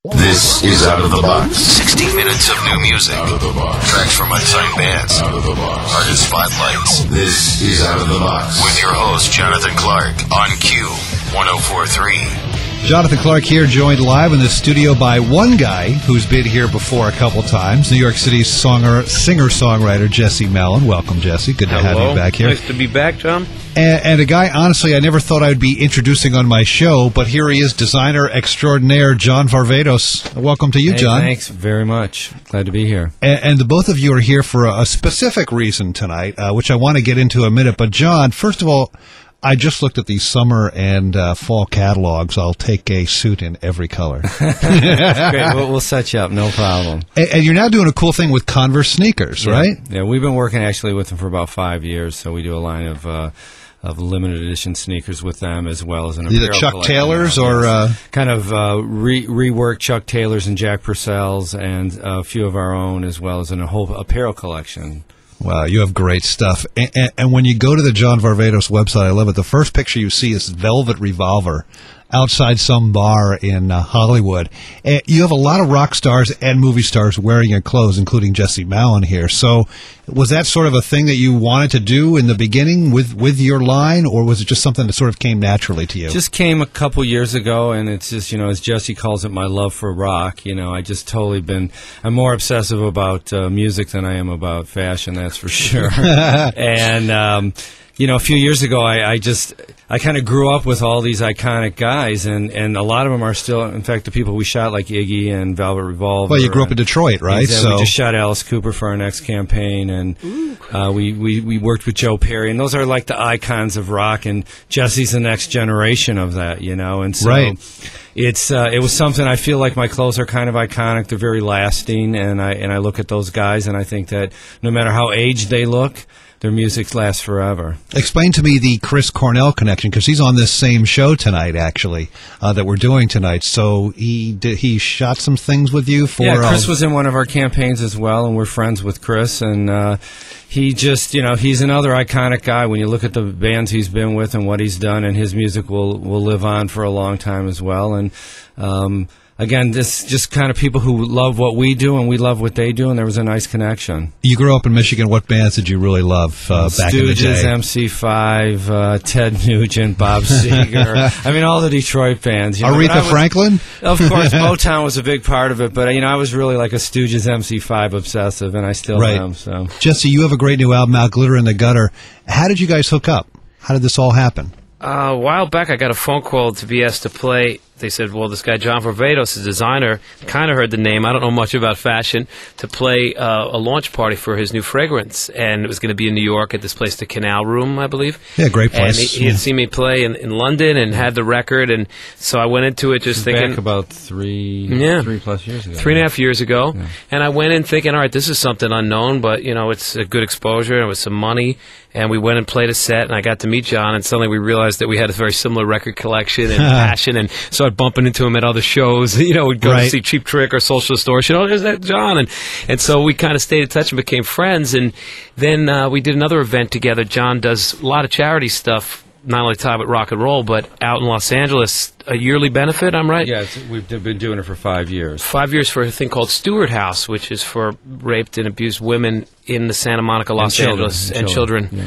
This is Out of the Box. 60 minutes of new music. Out of the Box. Tracks from unsigned bands. Out of the Box. Artist spotlights. This is Out of the Box. With your host, Jonathan Clarke, on Q1043. Jonathan Clarke here, joined live in the studio by one guy who's been here before a couple times, New York City singer-songwriter Jesse Malin. Welcome, Jesse. Good to have you back here. Nice to be back, John. And a guy, honestly, I never thought I'd be introducing on my show, but here he is, designer extraordinaire John Varvatos. Welcome to you, John. Thanks very much. Glad to be here. And the both of you are here for a specific reason tonight, which I want to get into in a minute. But, John, first of all, I just looked at these summer and fall catalogs. I'll take a suit in every color. Great. We'll set you up. No problem. And you're now doing a cool thing with Converse sneakers, right? Yeah, we've been working actually with them for about 5 years. So we do a line of limited edition sneakers with them, as well as an apparel Either Chuck collection. Taylors or kind of reworked Chuck Taylors and Jack Purcells, and a few of our own, as well as a whole apparel collection. Wow, you have great stuff. And when you go to the John Varvatos website, I love it. The first picture you see is Velvet Revolver outside some bar in Hollywood. And you have a lot of rock stars and movie stars wearing your clothes, including Jesse Malin here. So was that sort of a thing that you wanted to do in the beginning with your line, or was it just something that sort of came naturally to you? Just came a couple years ago, and it's just, as Jesse calls it, my love for rock. I just I'm more obsessive about music than I am about fashion, that's for sure. And, a few years ago, I kind of grew up with all these iconic guys, and a lot of them are still, in fact, the people we shot, like Iggy and Velvet Revolver. Well, you grew up in Detroit, right? Exactly. We just shot Alice Cooper for our next campaign, and we worked with Joe Perry, and those are like the icons of rock, and Jesse's the next generation of that, and so right. It was something. I feel like my clothes are kind of iconic. They're very lasting, and I look at those guys, and I think that no matter how aged they look, their music lasts forever. Explain to me the Chris Cornell connection, because he's on this same show tonight, actually, that we're doing tonight. So he shot some things with you for... Yeah, Chris was in one of our campaigns as well, and we're friends with Chris. And he just, he's another iconic guy. When you look at the bands he's been with and what he's done, and his music will live on for a long time as well. And again, this just kind of people who love what we do and we love what they do, and there was a nice connection. You grew up in Michigan. What bands did you really love back in the day? Stooges, MC5, Ted Nugent, Bob Seger. I mean, all the Detroit bands. Aretha Franklin? Of course, Motown was a big part of it, but I was really like a Stooges, MC5 obsessive, and I still am. So, Jesse, you have a great new album out, Glitter in the Gutter. How did you guys hook up? How did this all happen? A while back, I got a phone call to be asked to play. They said, well, this guy John Varvatos, is a designer, kind of heard the name, I don't know much about fashion, to play a launch party for his new fragrance. And it was going to be in New York at this place, the Canal Room, I believe. Yeah, great place. And he had seen me play in London and had the record. And so I went into it just thinking... Back about 3+ years ago. 3.5 years ago. Yeah. And I went in thinking, all right, this is something unknown, but, it's a good exposure, and it was some money. And we went and played a set, and I got to meet John, and suddenly we realized that we had a very similar record collection and passion, and started bumping into him at other shows. We'd go to see Cheap Trick or Social Distortion. Oh, there's that John. And so we kind of stayed in touch and became friends. And then we did another event together. John does a lot of charity stuff, not only tied with rock and roll, but out in Los Angeles, a yearly benefit, I'm right? Yeah, we've been doing it for 5 years. 5 years for a thing called Stewart House, which is for raped and abused women in the Santa Monica, Los Angeles, and children. Yeah.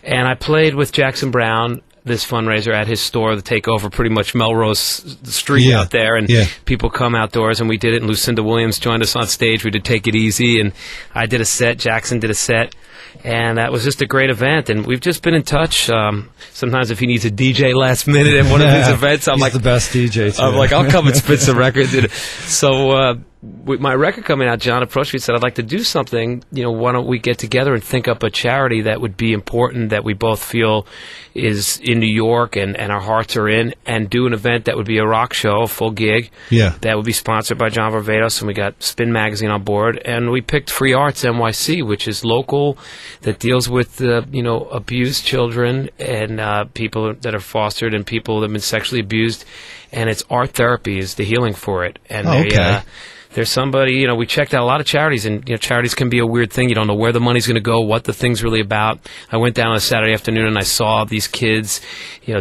And I played with Jackson Brown, this fundraiser, at his store, the Takeover, pretty much Melrose Street out there, and people come outdoors, and we did it, and Lucinda Williams joined us on stage. We did Take It Easy, and I did a set, Jackson did a set, and that was just a great event, and we've just been in touch. Sometimes if he needs a DJ last minute at one of these events, I'm He's like... the best DJ, too. I'm like, I'll come and spit some records. So... with my record coming out, John approached me and said, I'd like to do something, why don't we get together and think up a charity that would be important, that we both feel is in New York and our hearts are in, and do an event that would be a rock show, a full gig, that would be sponsored by John Varvatos, and we got Spin Magazine on board, and we picked Free Arts NYC, which is local, that deals with, abused children and people that are fostered and people that have been sexually abused. and it's art therapy is the healing for it. And there's somebody, we checked out a lot of charities, and charities can be a weird thing. You don't know where the money's going to go, what the thing's really about. I went down on a Saturday afternoon and I saw these kids,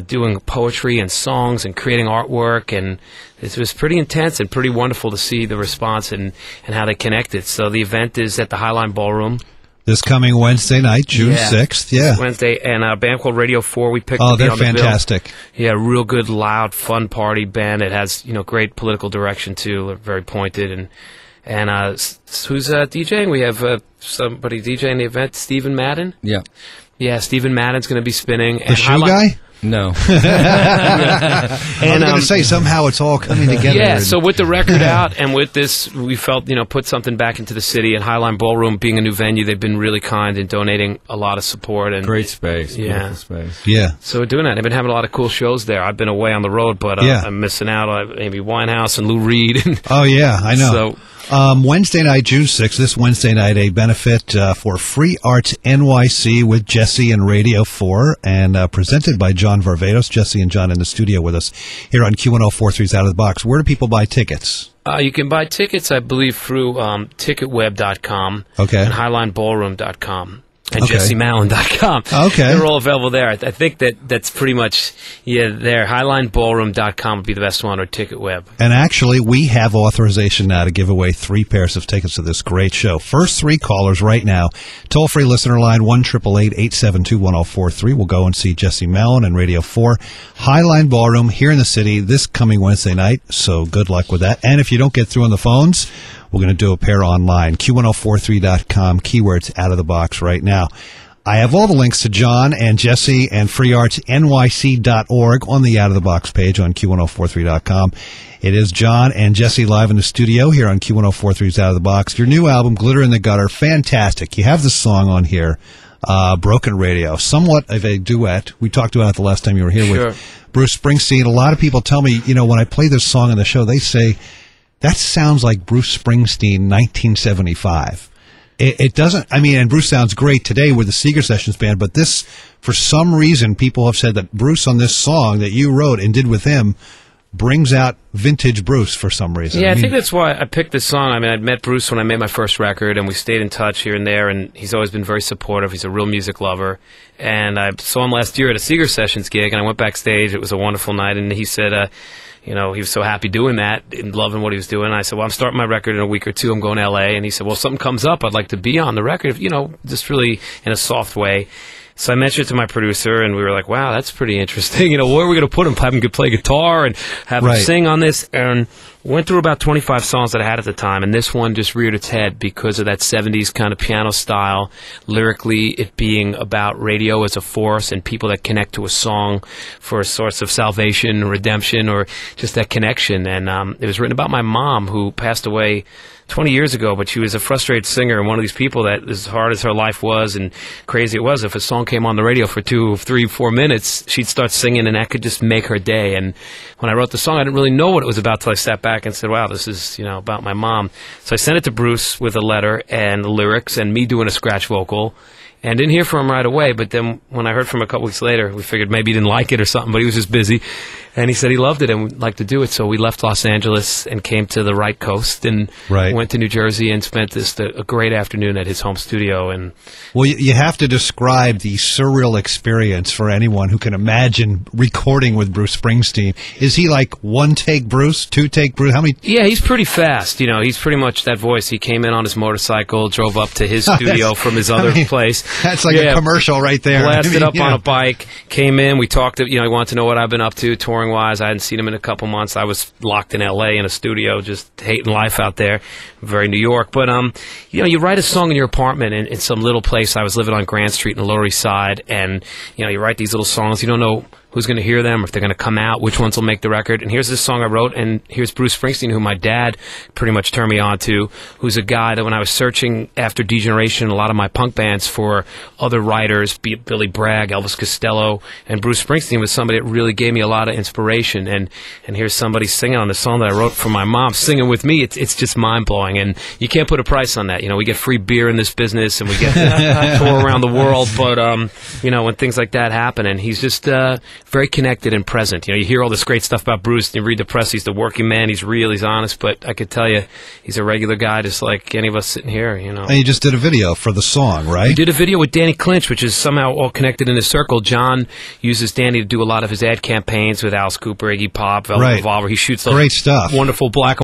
doing poetry and songs and creating artwork, and it was pretty intense and pretty wonderful to see the response and how they connected. So the event is at the Highline Ballroom. This coming Wednesday night, June 6th. Yeah. Wednesday. And a band called Radio 4. We picked Oh, they're fantastic. Yeah, real good, loud, fun party band. It has, great political direction, too. Very pointed. And who's DJing? We have somebody DJing the event, Stephen Madden. Yeah. Yeah, Stephen Madden's going to be spinning. The shoe guy? No. And I'm going to say somehow it's all coming together. Yeah, so with the record out and with this, we felt, put something back into the city. And Highline Ballroom being a new venue, they've been really kind in donating a lot of support. And great space. Yeah. Beautiful space. Yeah. So we're doing that. They've been having a lot of cool shows there. I've been away on the road, but I'm missing out on Amy Winehouse and Lou Reed. Oh, yeah, I know. So, Wednesday night, June 6th, this Wednesday night, a benefit for Free Arts NYC with Jesse and Radio 4, and presented by John Varvatos. Jesse and John in the studio with us here on Q1043's Out of the Box. Where do people buy tickets? You can buy tickets, I believe, through ticketweb.com and highlineballroom.com. And JesseMalin.com. Okay. They're all available there. I think that's pretty much, there. HighlineBallroom.com would be the best one, or TicketWeb. And actually, we have authorization now to give away 3 pairs of tickets to this great show. First 3 callers right now, toll-free listener line 1-888-872-1043. We'll go and see Jesse Malin and Radio 4. Highline Ballroom here in the city this coming Wednesday night, so good luck with that. And if you don't get through on the phones, we're going to do a pair online. Q1043.com, keywords Out of the Box right now. I have all the links to John and Jesse and freeartsnyc.org on the Out of the Box page on Q1043.com. It is John and Jesse live in the studio here on Q1043's Out of the Box. Your new album, Glitter in the Gutter, fantastic. You have the song on here, Broken Radio, somewhat of a duet. We talked about it the last time you were here with Bruce Springsteen. A lot of people tell me, when I play this song on the show, they say, that sounds like Bruce Springsteen, 1975. It doesn't, and Bruce sounds great today with the Seeger Sessions Band, but this, for some reason, people have said that Bruce on this song that you wrote and did with him brings out vintage Bruce for some reason. Yeah, I think that's why I picked this song. I'd met Bruce when I made my first record, and we stayed in touch here and there, and he's always been very supportive. He's a real music lover. And I saw him last year at a Seeger Sessions gig, and I went backstage. It was a wonderful night, and he said, he was so happy doing that and loving what he was doing. And I said, well, I'm starting my record in a week or 2. I'm going to L.A. And he said, well, if something comes up, I'd like to be on the record, just really in a soft way. So I mentioned it to my producer, and we were like, wow, that's pretty interesting. Where are we going to put him? Have him play guitar and have him sing on this? And went through about 25 songs that I had at the time, and this one just reared its head because of that 70s kind of piano style, lyrically it being about radio as a force and people that connect to a song for a source of salvation, redemption, or just that connection. And it was written about my mom, who passed away 20 years ago, but she was a frustrated singer and one of these people that, as hard as her life was and crazy it was, if a song came on the radio for 2, 3, 4 minutes, she'd start singing, and that could just make her day. And when I wrote the song, I didn't really know what it was about till I sat back and said, wow, this is, about my mom. So I sent it to Bruce with a letter and the lyrics and me doing a scratch vocal. And didn't hear from him right away, but then when I heard from him a couple weeks later, we figured maybe he didn't like it or something, but he was just busy. And he said he loved it and would like to do it. So we left Los Angeles and came to the right coast and went to New Jersey and spent a great afternoon at his home studio. And well, you have to describe the surreal experience for anyone who can imagine recording with Bruce Springsteen. Is he like 1-take Bruce, 2-take Bruce? How many? Yeah, he's pretty fast. He's pretty much that voice. He came in on his motorcycle, drove up to his studio from his other place. That's like a commercial right there. Blasted up on a bike, came in. We talked. He wanted to know what I've been up to touring-wise. I hadn't seen him in a couple months. I was locked in L.A. in a studio, just hating life out there. Very New York. But, you write a song in your apartment in some little place. I was living on Grand Street in the Lower East Side, and, you write these little songs. You don't know who's going to hear them, if they're going to come out, which ones will make the record. And here's this song I wrote, and here's Bruce Springsteen, who my dad pretty much turned me on to, who's a guy that when I was searching after Degeneration, a lot of my punk bands for other writers, be it Billy Bragg, Elvis Costello, and Bruce Springsteen was somebody that really gave me a lot of inspiration. And here's somebody singing on the song that I wrote for my mom, singing with me. It's just mind-blowing, and you can't put a price on that. We get free beer in this business, and we get to tour around the world, but, when things like that happen, and he's just very connected and present. You hear all this great stuff about Bruce, and you read the press, he's the working man, he's real, he's honest, but I could tell you, he's a regular guy just like any of us sitting here, And you just did a video for the song, right? We did a video with Danny Clinch, which is somehow all connected in a circle. John uses Danny to do a lot of his ad campaigns with Alice Cooper, Iggy Pop, Velvet Revolver. He shoots those great stuff. Wonderful black